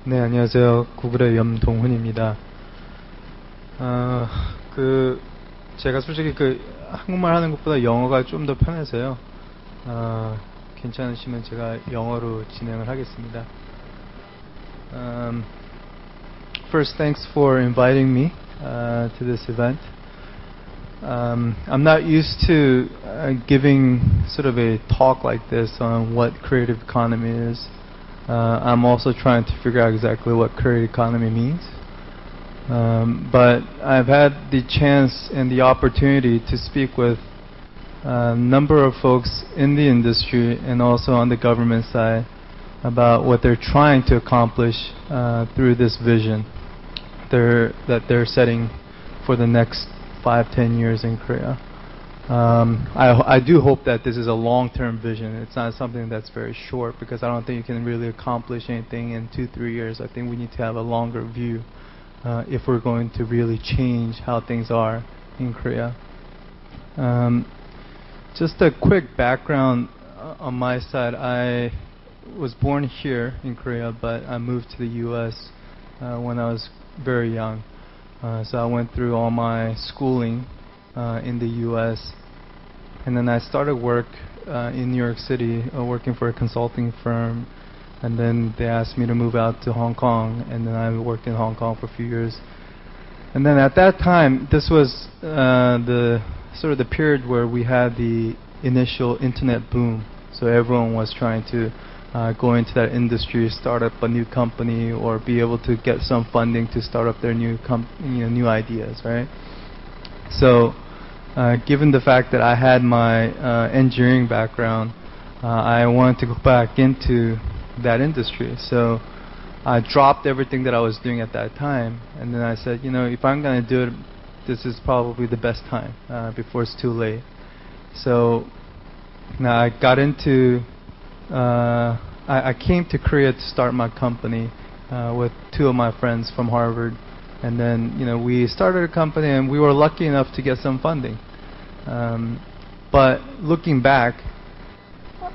네, 안녕하세요. 구글의 염동훈입니다. 제가 솔직히 한국말 하는 것보다 영어가 좀 더 편해서요. 괜찮으시면 제가 영어로 진행을 하겠습니다. First, thanks for inviting me to this event. I'm not used to giving sort of a talk like this on what creative economy is. I'm also trying to figure out exactly what creative economy means. But I've had the chance and the opportunity to speak with a number of folks in the industry and also on the government side about what they're trying to accomplish through this vision that they're setting for the next 5-10 years in Korea. I do hope that this is a long-term vision. It's not something that's very short, because I don't think you can really accomplish anything in 2-3 years. I think we need to have a longer view if we're going to really change how things are in Korea. Just a quick background on my side. I was born here in Korea, but I moved to the U.S. When I was very young. So I went through all my schooling in the U.S. and then I started work in New York City, working for a consulting firm, and then they asked me to move out to Hong Kong, and then I worked in Hong Kong for a few years. And then at that time, this was the period where we had the initial internet boom. So everyone was trying to go into that industry, start up a new company, or be able to get some funding to start up their new ideas, right? So, given the fact that I had my engineering background, I wanted to go back into that industry. So, I dropped everything that I was doing at that time, and then I said, if I'm going to do it, this is probably the best time before it's too late. So, now I got into I came to Korea to start my company with two of my friends from Harvard, and then we started a company, and we were lucky enough to get some funding. But looking back,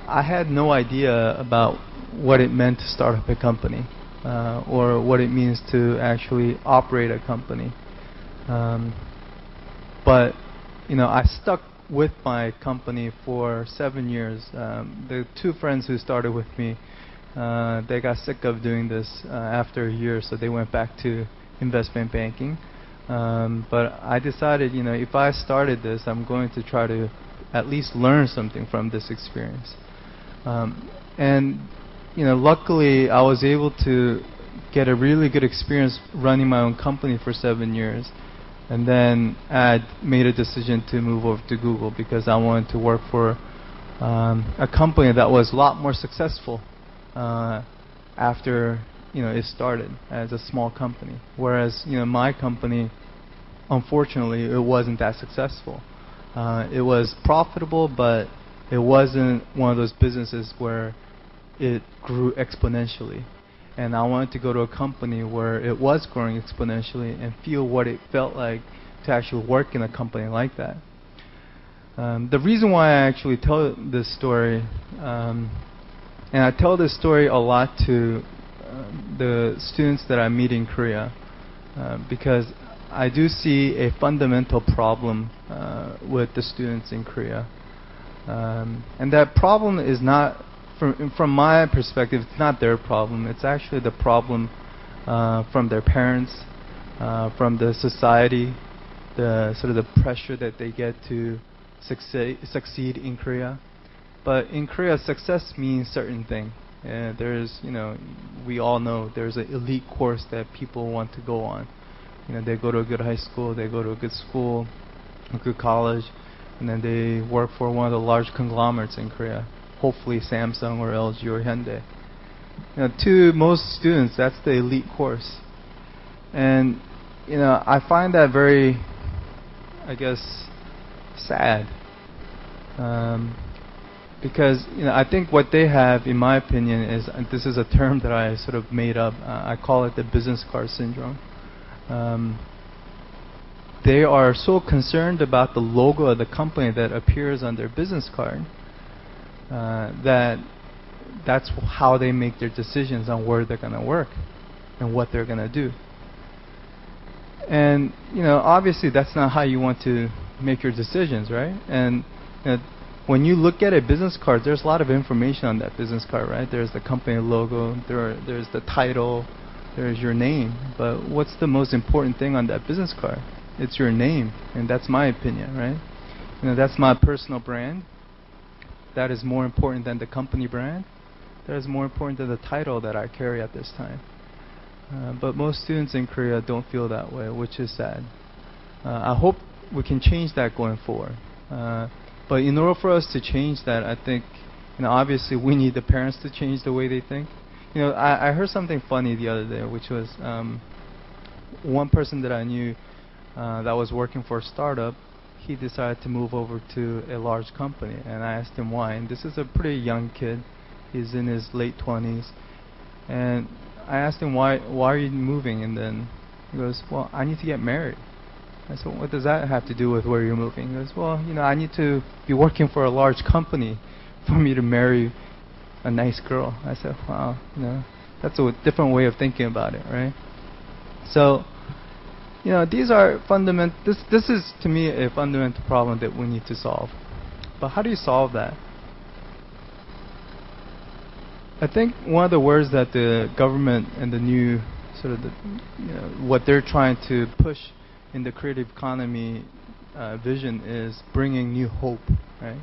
I had no idea about what it meant to start up a company or what it means to actually operate a company. But I stuck with my company for 7 years. The two friends who started with me, they got sick of doing this after a year, so they went back to investment banking. But I decided, if I started this, I'm going to try to at least learn something from this experience. And luckily, I was able to get a really good experience running my own company for 7 years. And then I made a decision to move over to Google because I wanted to work for a company that was a lot more successful after it started as a small company. Whereas my company, unfortunately, it wasn't that successful. It was profitable, but it wasn't one of those businesses where it grew exponentially. And I wanted to go to a company where it was growing exponentially and feel what it felt like to actually work in a company like that. The reason why I actually tell this story, and I tell this story a lot to the students that I meet in Korea, because I do see a fundamental problem with the students in Korea. And that problem is not, from my perspective, it's not their problem. It's actually the problem from their parents, from the society, the sort of the pressure that they get to succeed in Korea. But in Korea, success means certain thing. There's, we all know there's an elite course that people want to go on. They go to a good high school, they go to a good school, a good college, and then they work for one of the large conglomerates in Korea. Hopefully Samsung or LG or Hyundai. To most students, that's the elite course. And, I find that very, I guess, sad. Because, I think what they have, in my opinion, is, and this is a term that I sort of made up, I call it the business card syndrome. They are so concerned about the logo of the company that appears on their business card that's how they make their decisions on where they're going to work. and what they're going to do. And obviously that's not how you want to make your decisions, right? And when you look at a business card, there's a lot of information on that business card, right? There's the company logo, there's the title, there's your name. But what's the most important thing on that business card? It's your name, and that's my opinion, right? That's my personal brand. That is more important than the company brand. That is more important than the title that I carry at this time. But most students in Korea don't feel that way, which is sad. I hope we can change that going forward. But in order for us to change that, I think, obviously we need the parents to change the way they think. I heard something funny the other day, which was one person that I knew that was working for a startup. He decided to move over to a large company, and I asked him why. And this is a pretty young kid. He's in his late 20s. And I asked him, why are you moving? And then he goes, well, I need to get married. I said, what does that have to do with where you're moving? He goes, well, I need to be working for a large company for me to marry a nice girl. I said, wow, that's a different way of thinking about it, right? So, these are this is to me a fundamental problem that we need to solve. But how do you solve that? I think one of the words that the government and the new sort of what they're trying to push in the creative economy vision is bringing new hope, right?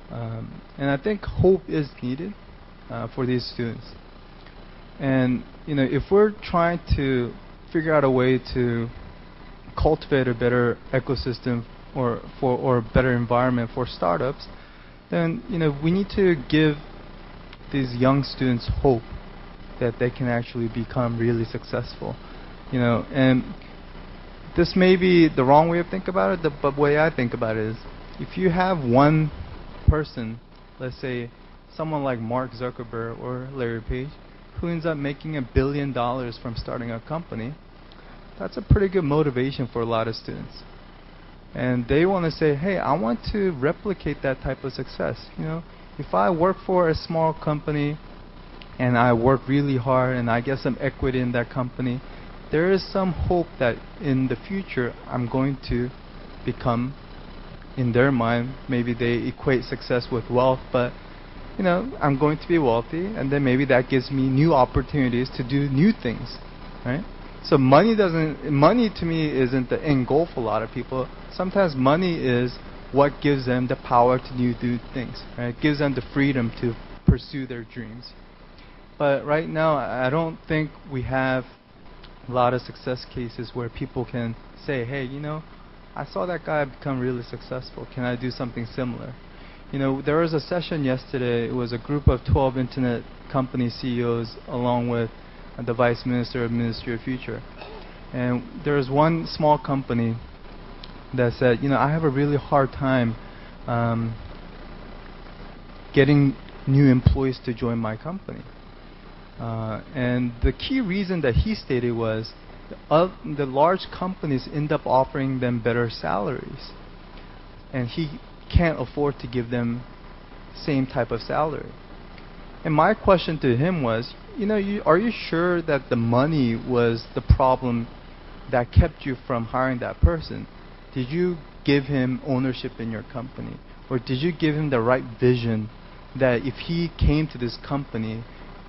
And I think hope is needed for these students. And if we're trying to figure out a way to cultivate a better ecosystem or a better environment for startups, then we need to give these young students hope that they can actually become really successful. And this may be the wrong way of thinking about it, but the way I think about it is, if you have one person, let's say someone like Mark Zuckerberg or Larry Page, who ends up making $1 billion from starting a company, that's a pretty good motivation for a lot of students. And they want to say, hey, I want to replicate that type of success. If I work for a small company and I work really hard and I get some equity in that company, there is some hope that in the future I'm going to become, in their mind, maybe they equate success with wealth, but I'm going to be wealthy, and then maybe that gives me new opportunities to do new things, right? So money to me isn't the end goal for a lot of people. Sometimes money is what gives them the power to do things, right? It gives them the freedom to pursue their dreams. But right now, I don't think we have a lot of success cases where people can say, hey, I saw that guy become really successful. Can I do something similar? There was a session yesterday. It was a group of 12 internet company CEOs along with the Vice Minister of Ministry of Future. And there was one small company that said, I have a really hard time getting new employees to join my company. And the key reason that he stated was the large companies end up offering them better salaries, and he can't afford to give them same type of salary. And my question to him was, are you sure that the money was the problem that kept you from hiring that person? Did you give him ownership in your company? Or did you give him the right vision that if he came to this company,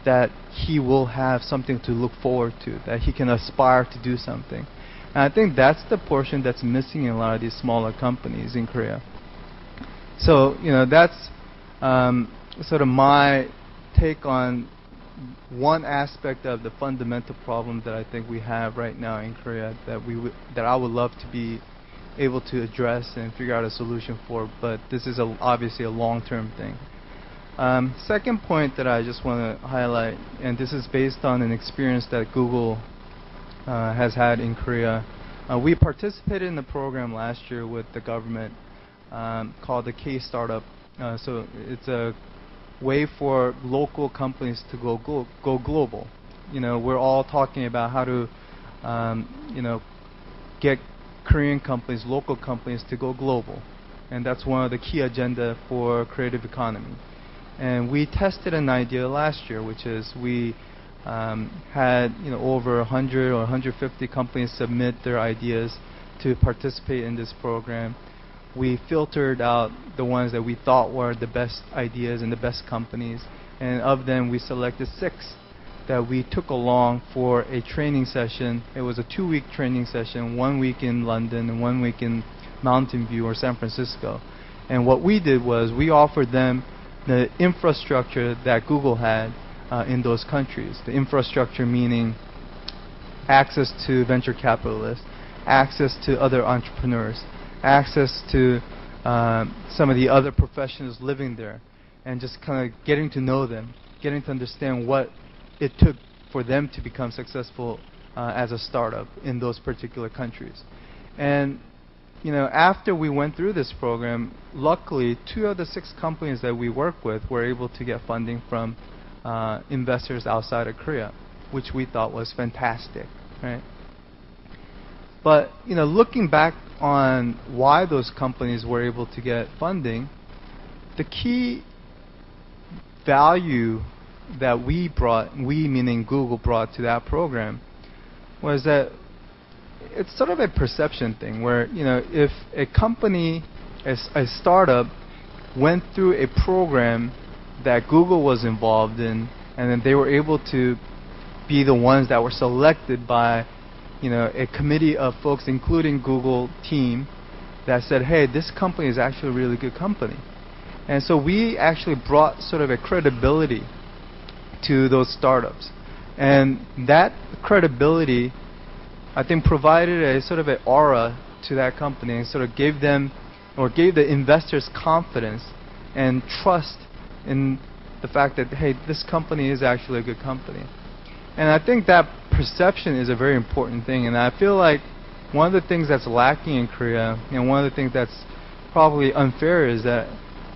that he will have something to look forward to, that he can aspire to do something? And I think that's the portion that's missing in a lot of these smaller companies in Korea. So, that's sort of my take on one aspect of the fundamental problem that I think we have right now in Korea that I would love to be able to address and figure out a solution for, but this is obviously a long-term thing. Second point that I just want to highlight, and this is based on an experience that Google has had in Korea. We participated in the program last year with the government called the K-Startup. So it's a way for local companies to go global. We're all talking about how to get Korean companies, local companies, to go global. And that's one of the key agenda for creative economy. And we tested an idea last year, which is we had over 100 or 150 companies submit their ideas to participate in this program. We filtered out the ones that we thought were the best ideas and the best companies, and of them we selected 6 that we took along for a training session. It was a 2-week training session, 1 week in London and 1 week in Mountain View or San Francisco. And what we did was we offered them the infrastructure that Google had in those countries. The infrastructure meaning access to venture capitalists, access to other entrepreneurs, access to some of the other professionals living there, and just kind of getting to know them, getting to understand what it took for them to become successful as a startup in those particular countries. And after we went through this program, luckily 2 of the 6 companies that we work with were able to get funding from investors outside of Korea, which we thought was fantastic, right? But looking back on why those companies were able to get funding, the key value that we meaning Google brought to that program was that it's sort of a perception thing where if a company, a startup, went through a program that Google was involved in, and then they were able to be the ones that were selected by a committee of folks, including Google team, that said, hey, this company is actually a really good company. And so we actually brought sort of a credibility to those startups. And that credibility, I think, provided a sort of an aura to that company and sort of gave them, or gave the investors confidence and trust in the fact that, hey, this company is actually a good company. And I think that perception is a very important thing. And I feel like one of the things that's lacking in Korea, and one of the things that's probably unfair, is that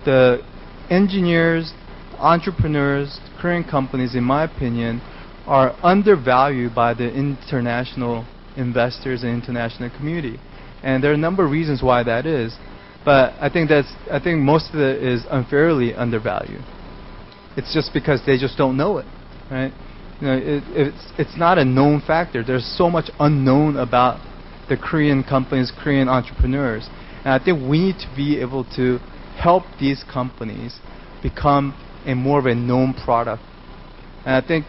the engineers, entrepreneurs, Korean companies, in my opinion, are undervalued by the international investors and international community. And there are a number of reasons why that is. But I think most of it is unfairly undervalued. It's just because they just don't know it, right? It's not a known factor. There's so much unknown about the Korean companies, Korean entrepreneurs. And I think we need to be able to help these companies become a more of a known product. And I think,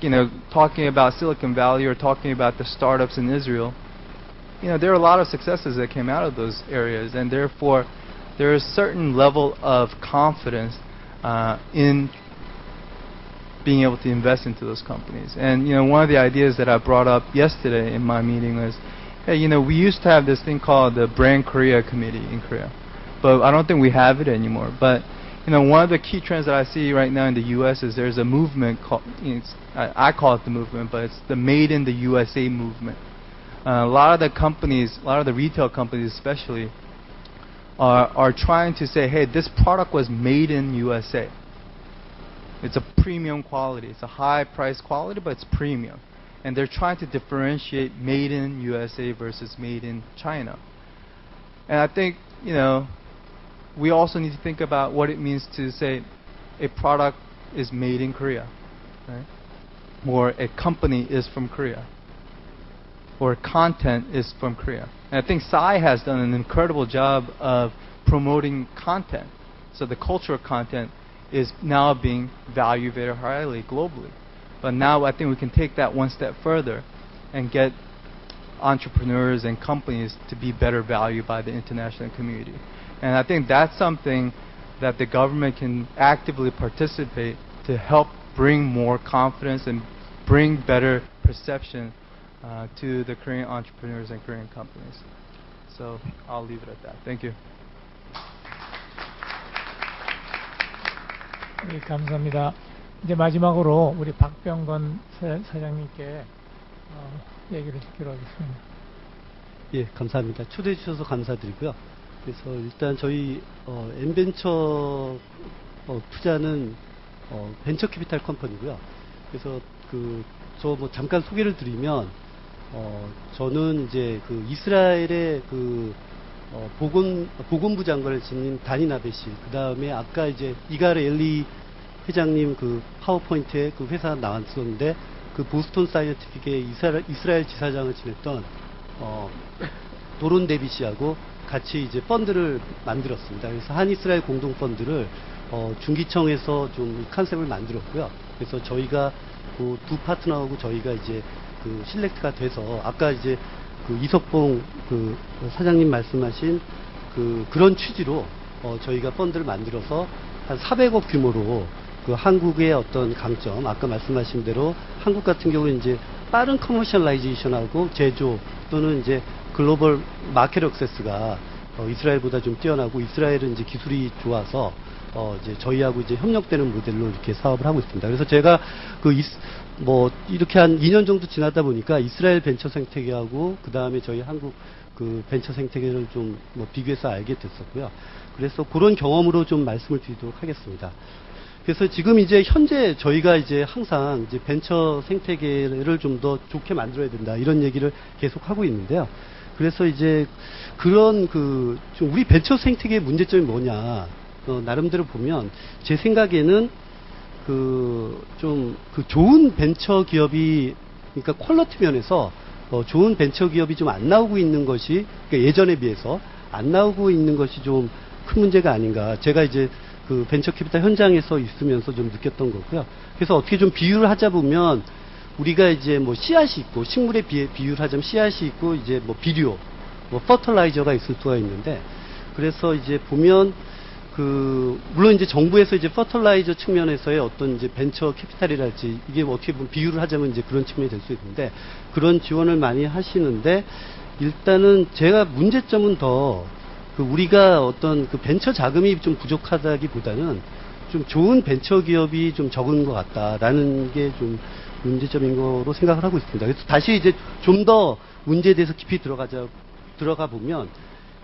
talking about Silicon Valley or talking about the startups in Israel, there are a lot of successes that came out of those areas, and therefore there is a certain level of confidence in being able to invest into those companies. And one of the ideas that I brought up yesterday in my meeting was, hey, we used to have this thing called the Brand Korea Committee in Korea, but I don't think we have it anymore. But one of the key trends that I see right now in the U.S. is there's a movement called, I call it the movement, but it's the Made in the USA movement. A lot of the companies, a lot of the retail companies especially, are trying to say, hey, this product was made in USA. It's a premium quality. It's a high price quality, but it's premium. And they're trying to differentiate made in USA versus made in China. And I think, we also need to think about what it means to say a product is made in Korea, right? Or a company is from Korea, or content is from Korea. And I think Psy has done an incredible job of promoting content. So the culture of content is now being valued very highly globally. But now I think we can take that one step further and get entrepreneurs and companies to be better valued by the international community. And I think that's something that the government can actively participate to help bring more confidence and bring better perception to the Korean entrepreneurs and Korean companies. So I'll leave it at that. Thank you. 네, 감사합니다. 이제 마지막으로 우리 박병건 사장님께 얘기를 듣기로 하겠습니다. 예, 감사합니다. 초대해 주셔서 감사드리고요. 그래서 일단 저희 N벤처 투자는 벤처 캐피탈 컴퍼니고요. 그래서 저 잠깐 소개를 드리면 저는 이제 이스라엘의 보건부 장관을 지닌 다니 나베 씨, 그 다음에 아까 이제 이갈 엘리 회장님 파워포인트에 회사 나왔었는데 그 보스턴 사이언티픽의 이스라엘 지사장을 지냈던 도론 데비시하고 같이 이제 펀드를 만들었습니다. 그래서 한이스라엘 공동 펀드를 중기청에서 좀 컨셉을 만들었고요. 그래서 저희가 그 두 파트너하고 저희가 이제 그 실렉트가 돼서 아까 이제 그 이석봉 그 사장님 말씀하신 그런 취지로 저희가 펀드를 만들어서 한 400억 규모로 그 한국의 어떤 강점, 아까 말씀하신 대로 한국 같은 경우는 이제 빠른 커머셜라이제이션하고 제조 또는 이제 글로벌 마켓 액세스가 이스라엘보다 좀 뛰어나고 이스라엘은 이제 기술이 좋아서 이제 저희하고 이제 협력되는 모델로 이렇게 사업을 하고 있습니다. 그래서 제가 뭐 이렇게 한 2년 정도 지나다 보니까 이스라엘 벤처 생태계하고 그 다음에 저희 한국 그 벤처 생태계를 좀 뭐 비교해서 알게 됐었고요. 그래서 그런 경험으로 좀 말씀을 드리도록 하겠습니다. 그래서 지금 이제 현재 저희가 이제 항상 이제 벤처 생태계를 좀 더 좋게 만들어야 된다 이런 얘기를 계속 하고 있는데요. 그래서 이제 그런 좀 우리 벤처 생태계의 문제점이 뭐냐 나름대로 보면 제 생각에는 좀 좋은 벤처 기업이 그러니까 퀄리티 면에서 좋은 벤처 기업이 좀 안 나오고 있는 것이 그러니까 예전에 비해서 안 나오고 있는 것이 좀 큰 문제가 아닌가. 제가 이제 그 벤처 캐피탈 현장에서 있으면서 좀 느꼈던 거고요. 그래서 어떻게 좀 비유를 하자 보면 우리가 이제 뭐 씨앗이 있고 식물에 비유를 하자면 씨앗이 있고 이제 뭐 비료, 뭐 퍼틀라이저가 있을 수가 있는데 그래서 이제 보면 물론 이제 정부에서 이제 퍼틀라이저 측면에서의 어떤 이제 벤처 캐피탈이랄지 이게 뭐 어떻게 보면 비유를 하자면 이제 그런 측면이 될 수 있는데 그런 지원을 많이 하시는데 일단은 제가 문제점은 더 우리가 어떤 벤처 자금이 좀 부족하다기보다는 좀 좋은 벤처 기업이 좀 적은 것 같다라는 게 좀 문제점인 거로 생각을 하고 있습니다. 그래서 다시 이제 좀 더 문제에 대해서 깊이 들어가 보면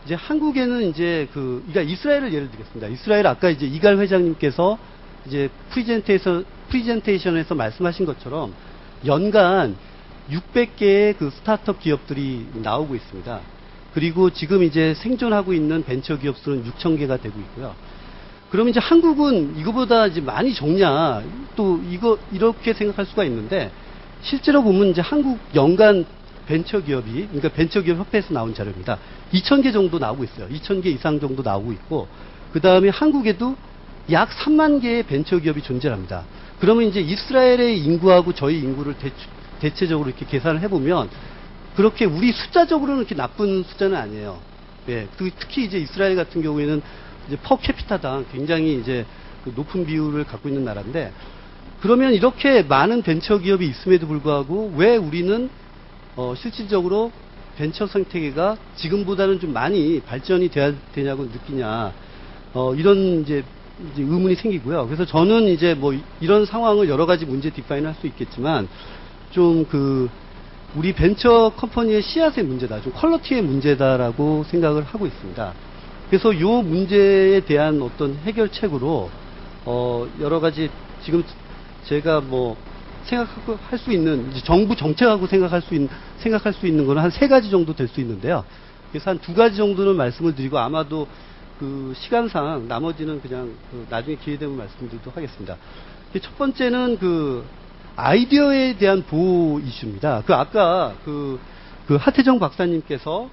이제 한국에는 이제 그러니까 이스라엘을 예를 들겠습니다. 이스라엘 아까 이제 이갈 회장님께서 이제 프리젠테이션에서 말씀하신 것처럼 연간 600개의 그 스타트업 기업들이 나오고 있습니다. 그리고 지금 이제 생존하고 있는 벤처 기업 수는 6,000개가 되고 있고요. 그러면 이제 한국은 이거보다 이제 많이 적냐? 또 이렇게 생각할 수가 있는데 실제로 보면 이제 한국 연간 벤처 기업이, 그러니까 벤처 기업 협회에서 나온 자료입니다. 2,000개 정도 나오고 있어요. 2,000개 이상 정도 나오고 있고, 그 다음에 한국에도 약 3만 개의 벤처 기업이 존재합니다. 그러면 이제 이스라엘의 인구하고 저희 인구를 대체적으로 이렇게 계산을 해보면, 그렇게 우리 숫자적으로는 이렇게 나쁜 숫자는 아니에요. 예. 특히 이제 이스라엘 같은 경우에는 이제 퍼 캐피타당 굉장히 이제 높은 비율을 갖고 있는 나라인데, 그러면 이렇게 많은 벤처 기업이 있음에도 불구하고 왜 우리는 실질적으로 벤처 생태계가 지금보다는 좀 많이 발전이 돼야 되냐고 느끼냐, 이런 이제 의문이 생기고요. 그래서 저는 이제 뭐 이런 상황을 여러 가지 문제 디파인 할 수 있겠지만, 좀 우리 벤처 컴퍼니의 씨앗의 문제다, 좀 퀄리티의 문제다라고 생각을 하고 있습니다. 그래서 이 문제에 대한 어떤 해결책으로, 여러 가지 지금 제가 뭐 생각할 수 있는, 이제 정부 정책하고 생각할 수 있는 거는 한 3가지 정도 될 수 있는데요. 그래서 한 2가지 정도는 말씀을 드리고, 아마도 시간상 나머지는 그냥 나중에 기회 되면 말씀드리도록 하겠습니다. 첫 번째는 아이디어에 대한 보호 이슈입니다. 아까 하태정 박사님께서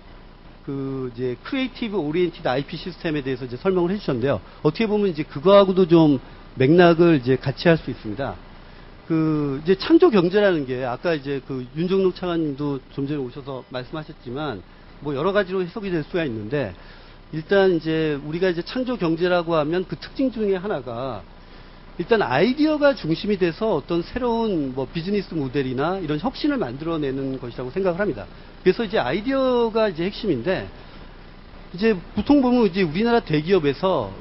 이제 크리에이티브 오리엔티드 IP 시스템에 대해서 이제 설명을 해주셨는데요. 어떻게 보면 이제 그거하고도 좀 맥락을 이제 같이 할 수 있습니다. 이제 창조 경제라는 게 아까 이제 윤종록 차관님도 좀 전에 오셔서 말씀하셨지만 뭐 여러 가지로 해석이 될 수가 있는데, 일단 이제 우리가 이제 창조 경제라고 하면 그 특징 중에 하나가 일단 아이디어가 중심이 돼서 어떤 새로운 뭐 비즈니스 모델이나 이런 혁신을 만들어내는 것이라고 생각을 합니다. 그래서 이제 아이디어가 이제 핵심인데, 이제 보통 보면 이제 우리나라 대기업에서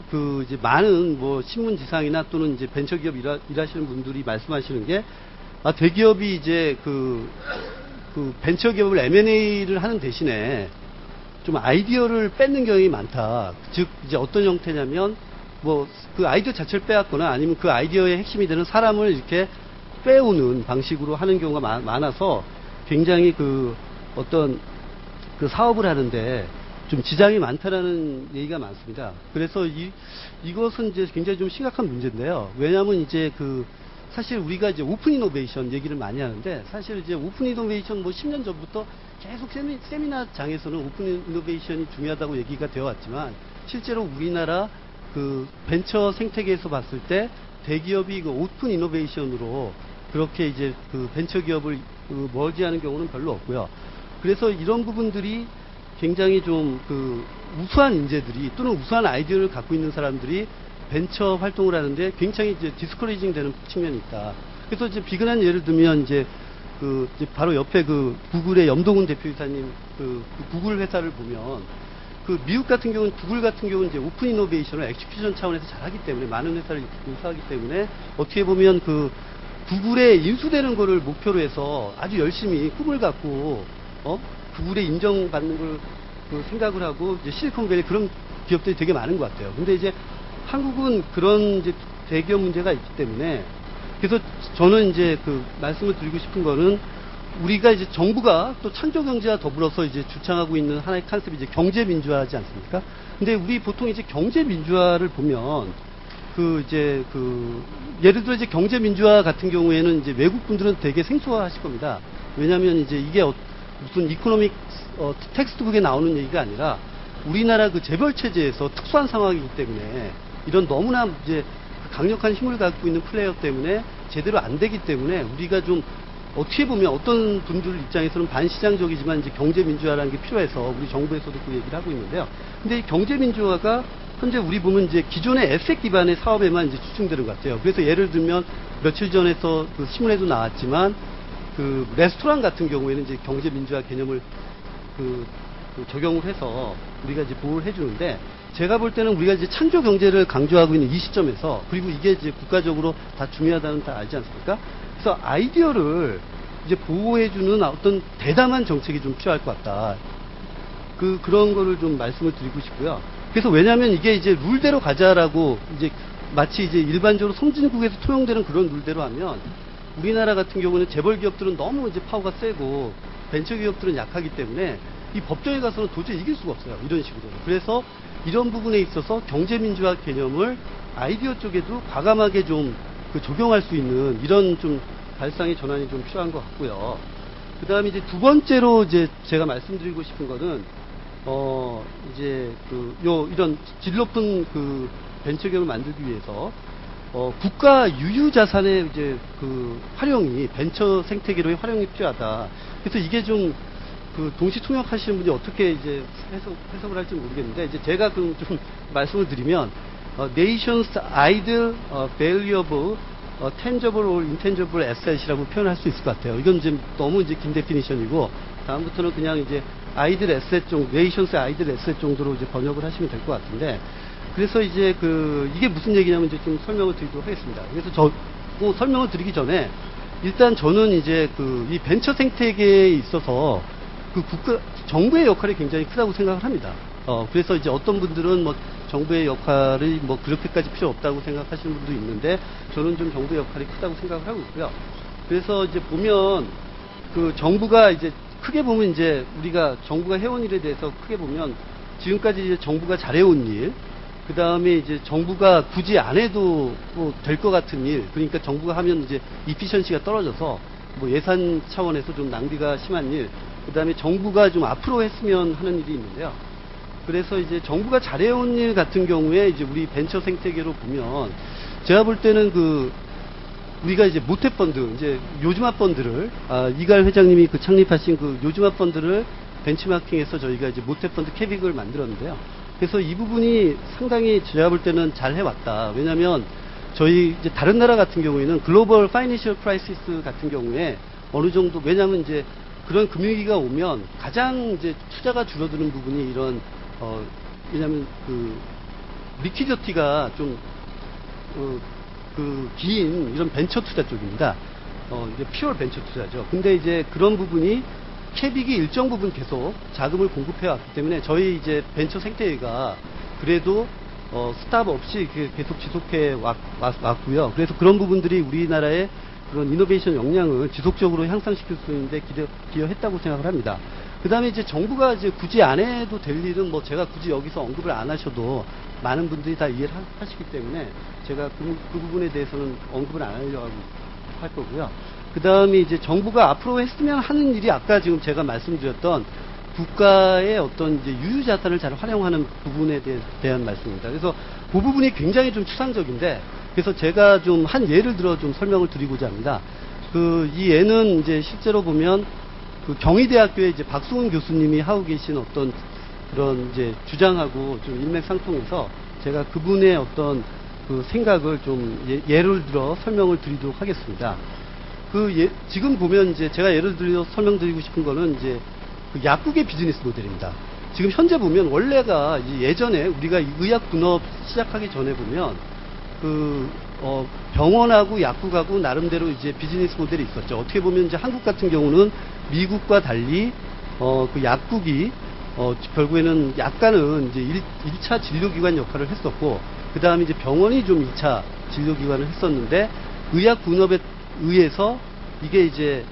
이제 많은 뭐 신문지상이나 또는 이제 벤처기업 일하시는 분들이 말씀하시는 게, 대기업이 이제 벤처기업을 M&A를 하는 대신에 좀 아이디어를 뺏는 경향이 많다. 즉 이제 어떤 형태냐면 뭐 아이디어 자체를 빼앗거나 아니면 그 아이디어의 핵심이 되는 사람을 이렇게 빼오는 방식으로 하는 경우가 많아서 굉장히 어떤 사업을 하는데 좀 지장이 많다라는 얘기가 많습니다. 그래서 이것은 이제 굉장히 좀 심각한 문제인데요. 왜냐하면 이제 사실 우리가 이제 오픈 이노베이션 얘기를 많이 하는데, 사실 이제 오픈 이노베이션 뭐 10년 전부터 계속 세미나장에서는 오픈 이노베이션이 중요하다고 얘기가 되어 왔지만, 실제로 우리나라 그 벤처 생태계에서 봤을 때 대기업이 그 오픈 이노베이션으로 그렇게 이제 그 벤처 기업을 멀지하는 경우는 별로 없고요. 그래서 이런 부분들이 굉장히 좀 그 우수한 인재들이 또는 우수한 아이디어를 갖고 있는 사람들이 벤처 활동을 하는데 굉장히 이제 디스커리징 되는 측면이 있다. 그래서 이제 비근한 예를 들면 이제 그 이제 바로 옆에 그 구글의 염동훈 대표이사님 그 구글 회사를 보면, 그 미국 같은 경우는 구글 같은 경우는 이제 오픈 이노베이션을 엑스큐션 차원에서 잘하기 때문에, 많은 회사를 인수하기 때문에 어떻게 보면 그 구글에 인수되는 거를 목표로 해서 아주 열심히 꿈을 갖고 구글에 인정받는 걸 그 생각을 하고 이제 실리콘밸리 그런 기업들이 되게 많은 것 같아요. 근데 이제 한국은 그런 이제 대기업 문제가 있기 때문에, 그래서 저는 이제 그 말씀을 드리고 싶은 거는, 우리가 이제 정부가 또 창조 경제와 더불어서 이제 주창하고 있는 하나의 컨셉이 이제 경제 민주화지 않습니까? 근데 우리 보통 이제 경제 민주화를 보면 그 이제 그 예를 들어 이제 경제 민주화 같은 경우에는 이제 외국 분들은 되게 생소하실 겁니다. 왜냐하면 이제 이게 무슨 이코노믹 텍스트북에 나오는 얘기가 아니라 우리나라 그 재벌 체제에서 특수한 상황이기 때문에, 이런 너무나 이제 강력한 힘을 갖고 있는 플레이어 때문에 제대로 안 되기 때문에, 우리가 좀 어떻게 보면 어떤 분들 입장에서는 반시장적이지만 이제 경제 민주화라는 게 필요해서 우리 정부에서도 그 얘기를 하고 있는데요. 근데 이 경제 민주화가 현재 우리 보면 이제 기존의 에셋 기반의 사업에만 이제 집중되는 것 같아요. 그래서 예를 들면 며칠 전에서 그 신문에도 나왔지만, 그 레스토랑 같은 경우에는 이제 경제 민주화 개념을 그 적용을 해서 우리가 이제 보호를 해주는데, 제가 볼 때는 우리가 이제 창조 경제를 강조하고 있는 이 시점에서, 그리고 이게 이제 국가적으로 다 중요하다는 다 알지 않습니까? 그래서 아이디어를 이제 보호해주는 어떤 대담한 정책이 좀 필요할 것 같다. 그런 거를 좀 말씀을 드리고 싶고요. 그래서 왜냐하면 이게 이제 룰대로 가자라고 이제 마치 이제 일반적으로 선진국에서 통용되는 그런 룰대로 하면, 우리나라 같은 경우는 재벌 기업들은 너무 이제 파워가 세고 벤처 기업들은 약하기 때문에 이 법정에 가서는 도저히 이길 수가 없어요. 이런 식으로. 그래서 이런 부분에 있어서 경제 민주화 개념을 아이디어 쪽에도 과감하게 좀 그 적용할 수 있는 이런 좀 발상의 전환이 좀 필요한 것 같고요. 그 다음에 이제 두 번째로 이제 제가 말씀드리고 싶은 거는, 이제 이런 질 높은 그 벤처 기업을 만들기 위해서 국가 유유 자산의 이제 그 활용이, 벤처 생태계로의 활용이 필요하다. 그래서 이게 좀 그 동시 통역하시는 분이 어떻게 이제 해석을 할지 모르겠는데, 이제 제가 좀 말씀을 드리면, nation's idle, valuable, tangible or intangible asset이라고 표현할 수 있을 것 같아요. 이건 이제 너무 이제 긴 데피니션이고, 다음부터는 그냥 이제 idle asset 정도, nation's idle asset 정도로 이제 번역을 하시면 될 것 같은데, 그래서 이제 이게 무슨 얘기냐면 이제 좀 설명을 드리도록 하겠습니다. 그래서 설명을 드리기 전에, 일단 저는 이제 이 벤처 생태계에 있어서 정부의 역할이 굉장히 크다고 생각을 합니다. 그래서 이제 어떤 분들은 뭐 정부의 역할이 뭐 그렇게까지 필요 없다고 생각하시는 분도 있는데, 저는 좀 정부의 역할이 크다고 생각을 하고 있고요. 그래서 이제 보면 정부가 이제 크게 보면 이제 우리가 정부가 해온 일에 대해서 크게 보면, 지금까지 이제 정부가 잘해온 일, 그 다음에 이제 정부가 굳이 안 해도 될 것 같은 일, 그러니까 정부가 하면 이제 이피션시가 떨어져서 뭐 예산 차원에서 좀 낭비가 심한 일, 그 다음에 정부가 좀 앞으로 했으면 하는 일이 있는데요. 그래서 이제 정부가 잘해온 일 같은 경우에 이제 우리 벤처 생태계로 보면, 제가 볼 때는 우리가 이제 모태펀드, 이제 요즘화 펀드를, 이갈 회장님이 창립하신 요즘화 펀드를 벤치마킹해서 저희가 이제 모태펀드 캐빅을 만들었는데요. 그래서 이 부분이 상당히 제가 볼 때는 잘 해왔다. 왜냐면 저희 이제 다른 나라 같은 경우에는 글로벌 파이낸셜 크라이시스 같은 경우에 어느 정도, 왜냐면 이제 그런 금융위기가 오면 가장 이제 투자가 줄어드는 부분이 이런, 왜냐면 리퀴디티가 좀, 긴 이런 벤처 투자 쪽입니다. 이게 피어 벤처 투자죠. 근데 이제 그런 부분이 캐빅이 일정 부분 계속 자금을 공급해 왔기 때문에 저희 이제 벤처 생태계가 그래도 스탑 없이 계속 지속해 왔고요. 그래서 그런 부분들이 우리나라의 그런 이노베이션 역량을 지속적으로 향상시킬 수 있는데 기여했다고 생각을 합니다. 그 다음에 이제 정부가 이제 굳이 안 해도 될 일은 뭐 제가 굳이 여기서 언급을 안 하셔도 많은 분들이 다 이해를 하시기 때문에 제가 그 부분에 대해서는 언급을 안 하려고 할 거고요. 그 다음에 이제 정부가 앞으로 했으면 하는 일이 아까 지금 제가 말씀드렸던 국가의 어떤 이제 유유자산을 잘 활용하는 부분에 대한 말씀입니다. 그래서 그 부분이 굉장히 좀 추상적인데, 그래서 제가 좀 한 예를 들어 좀 설명을 드리고자 합니다. 이 예는 이제 실제로 보면 그 경희대학교에 이제 박수훈 교수님이 하고 계신 어떤 그런 이제 주장하고 좀 일맥상통해서 제가 그분의 어떤 그 생각을 좀 예를 들어 설명을 드리도록 하겠습니다. 지금 보면 이제 제가 예를 들어 설명드리고 싶은 거는 이제 그 약국의 비즈니스 모델입니다. 지금 현재 보면 원래가 예전에 우리가 의약 분업 시작하기 전에 보면 병원하고 약국하고 나름대로 이제 비즈니스 모델이 있었죠. 어떻게 보면 이제 한국 같은 경우는 미국과 달리 그 약국이 결국에는 약간은 이제 1차 진료기관 역할을 했었고, 그 다음에 이제 병원이 좀 2차 진료기관을 했었는데, 의약 분업에 의해서 이게 이제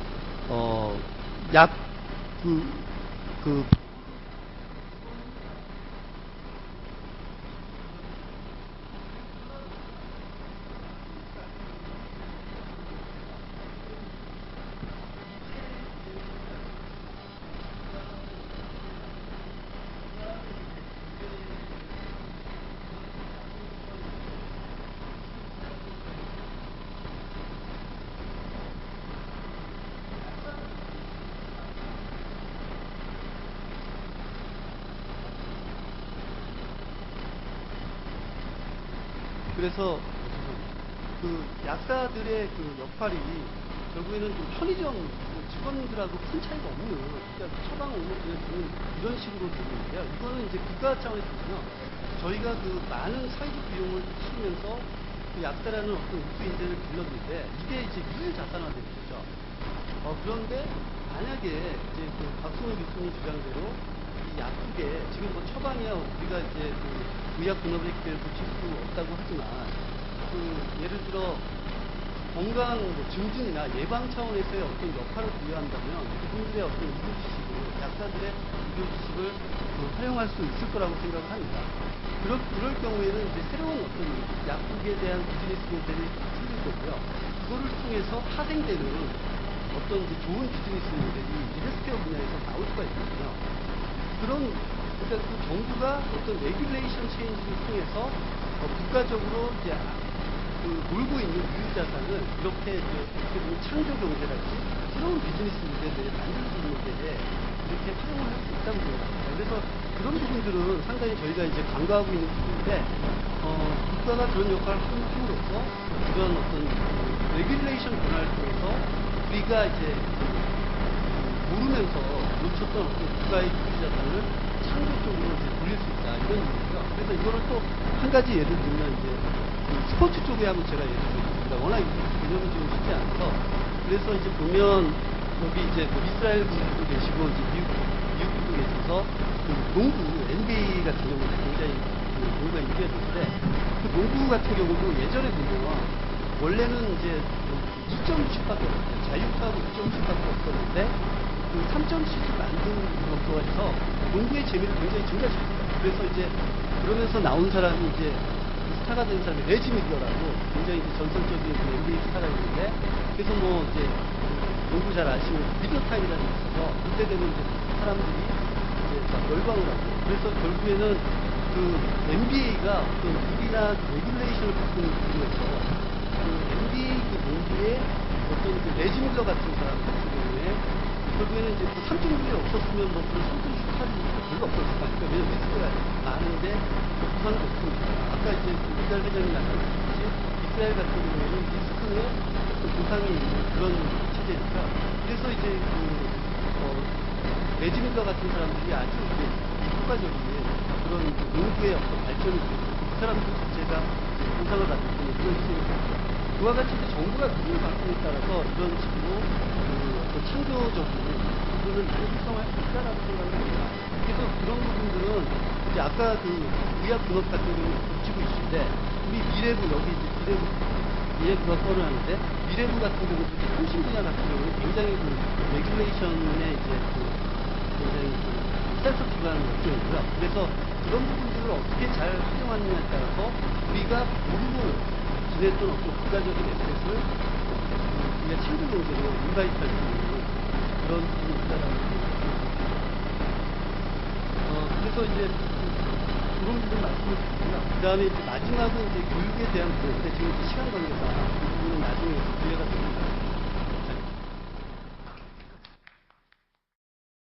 그래서 그 약사들의 그 역할이 결국에는 좀 편의점 직원들하고 큰 차이가 없는, 그러니까 처방 오면 그냥 주는 이런 식으로 되고 있는데요. 이거는 이제 국가 차원에서 보면 저희가 그 많은 사회적 비용을 치르면서 그 약사라는 어떤 우수 인재를 길렀는데 이게 이제 유유자산화되는 거죠. 그런데 만약에 이제 그 박수훈 교수님 주장대로 이 약국에 지금 뭐 처방이야 우리가 이제 그 의약 분업의 기회를 붙일 수 없다고 하지만 예를 들어 건강 증진이나 예방 차원에서의 어떤 역할을 부여한다면 그분들의 어떤 의료 지식을, 약사들의 의료 지식을 활용할 수 있을 거라고 생각을 합니다. 그럴 경우에는 이제 새로운 어떤 약국에 대한 비즈니스 모델이 생길 거고요. 그거를 통해서 파생되는 어떤 이제 좋은 비즈니스 모델이 헬스케어 분야에서 나올 수가 있거든요. 그러니까 그 정부가 어떤 레귤레이션 체인지를 통해서 국가적으로 이제 놀고 있는 유유자산을 이렇게 어떻게 보면 창조 경제랄지 새로운 비즈니스 모델을 만들 수 있는 데에 이렇게 활용을 할 수 있다고 생각합니다. 그래서 그런 부분들은 상당히 저희가 이제 간과하고 있는 부분인데, 국가가 그런 역할을 함으로써 이런 어떤 레귤레이션 변화를 통해서 우리가 이제 모르면서 놓쳤던 어떤 국가의 유유자산을 창조 쪽으로 이제 돌릴 수 있다, 이런 얘기죠. 그래서 이거를 또 한 가지 예를 들면 이제 스포츠 쪽에 한번 제가 예를 들겠습니다. 워낙 개념이 좀 쉽지 않아서. 그래서 이제 보면 여기 이제 이스라엘 분들도 계시고 이제 미국 분도 계셔서 그 농구 NBA 같은 경우는 굉장히 농구가 인기가 좋은데, 그 농구 같은 경우도 예전에 보면 원래는 이제 2.슛밖에 없었어요. 자유투하고 2.슛밖에 없었는데 그 3.슛을 만든 것도 해서 농구의 재미를 굉장히 증가시켰어요. 그래서 이제 그러면서 나온 사람이 이제 스타가 된 사람이 레지 밀러라고 굉장히 전설적인 NBA 스타가 있는데, 그래서 뭐 이제 농구 잘 아시는 미들 타임이라는 게 있어서 그때 되면 이제 사람들이 이제 막 열광을 하고, 그래서 결국에는 그 NBA가 어떤 룰이나 레귤레이션을 바꾸는 부분에서 그 NBA 그 농구의 어떤 그 레지 밀러 같은 사람 같은 경우에 결국에는 이제 그 3점슛이 없었으면 뭐 그런 3점슛 할이 별로 없었을 거 아닙니까? 왜냐면 리스크가 많은데 부상도 없습니다. 아까 이제 이달 회장님 말씀하셨듯이 이스라엘 같은 경우에는 리스크에 부상이 있는 그런 체제니까, 그래서 이제 레지밀러 같은 사람들이 아주 이제 효과적인 그런 농구의 어떤 발전이 되고 그 사람들 자체가 보상을 받을 수 있는 그런 시스템이 있죠. 그와 같이 이제 정부가 룰을 바꾸에 따라서 이런 식으로 창조적으로 부분을 많이 활성화할 수 있다라고 생각합니다. 그래서 그런 부분들은 이제 아까 그 의약 분업 같은 경우는 붙이고 있는데, 우리 미래부 여기 이제 미래부가 떠나는데, 미래부 같은 경우도 이제 통신 분야 같은 경우는 굉장히 그 레귤레이션에 이제 굉장히 센서 기반한 업종이고요. 그래서 그런 부분들을 어떻게 잘 활용하느냐에 따라서 우리가 모르고 지냈던 어떤 국가적인 에셋을 굉장히 친구 정도로 인바이트 할수 있는 그런 분이 있다라는 그래서 이제 그런 부분 말씀을 드리고요. 그 다음에 이제 마지막은 이제 교육에 대한 부분인데 지금 시간 관계로